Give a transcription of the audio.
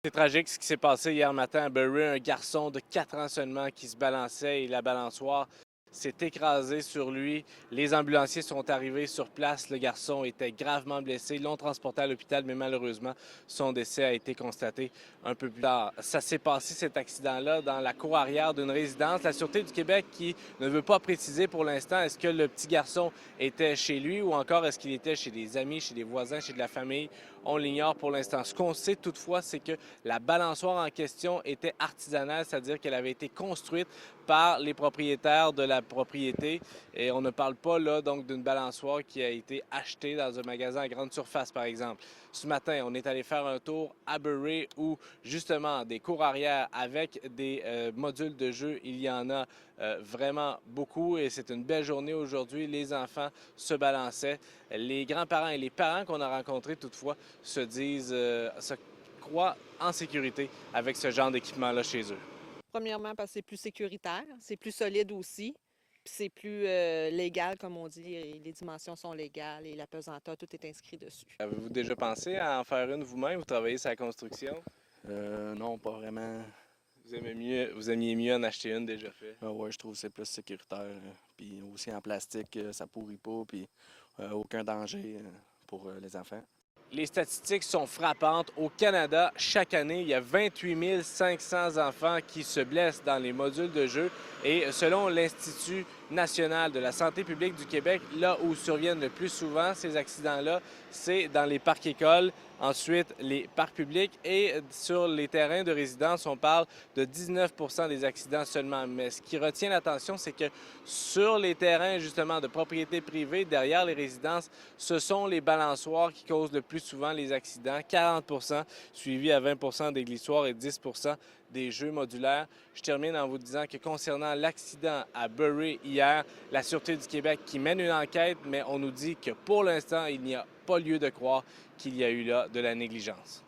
C'est tragique ce qui s'est passé hier matin à Bury. Un garçon de 4 ans seulement qui se balançait et la balançoire s'est écrasée sur lui. Les ambulanciers sont arrivés sur place. Le garçon était gravement blessé. Ils l'ont transporté à l'hôpital, mais malheureusement, son décès a été constaté un peu plus tard. Ça s'est passé, cet accident-là, dans la cour arrière d'une résidence. La Sûreté du Québec qui ne veut pas préciser pour l'instant est-ce que le petit garçon était chez lui ou encore est-ce qu'il était chez des amis, chez des voisins, chez de la famille. On l'ignore pour l'instant. Ce qu'on sait toutefois, c'est que la balançoire en question était artisanale, c'est-à-dire qu'elle avait été construite par les propriétaires de la propriété. Et on ne parle pas là donc d'une balançoire qui a été achetée dans un magasin à grande surface, par exemple. Ce matin, on est allé faire un tour à Bury où justement des cours arrière avec des modules de jeu, il y en a vraiment beaucoup et c'est une belle journée aujourd'hui. Les enfants se balançaient. Les grands-parents et les parents qu'on a rencontrés toutefois se croient en sécurité avec ce genre d'équipement-là chez eux. Premièrement, parce que c'est plus sécuritaire, c'est plus solide aussi, puis c'est plus légal, comme on dit. Les dimensions sont légales et la pesanteur, tout est inscrit dessus. Avez-vous déjà pensé à en faire une vous-même? Vous travaillez sur la construction? Non, pas vraiment. Vous aimiez mieux en acheter une déjà faite? Ouais, je trouve que c'est plus sécuritaire. Puis aussi en plastique, ça pourrit pas, puis aucun danger pour les enfants. Les statistiques sont frappantes. Au Canada, chaque année, il y a 28 500 enfants qui se blessent dans les modules de jeu. Et selon l'Institut national de la santé publique du Québec, là où surviennent le plus souvent ces accidents-là, c'est dans les parcs-écoles, ensuite les parcs publics et sur les terrains de résidence, on parle de 19 des accidents seulement. Mais ce qui retient l'attention, c'est que sur les terrains justement de propriété privée, derrière les résidences, ce sont les balançoires qui causent le plus souvent les accidents, 40 suivi à 20 des glissoires et 10 des jeux modulaires. Je termine en vous disant que concernant l'accident à Bury hier, la Sûreté du Québec qui mène une enquête, mais on nous dit que pour l'instant, il n'y a pas lieu de croire qu'il y a eu là de la négligence.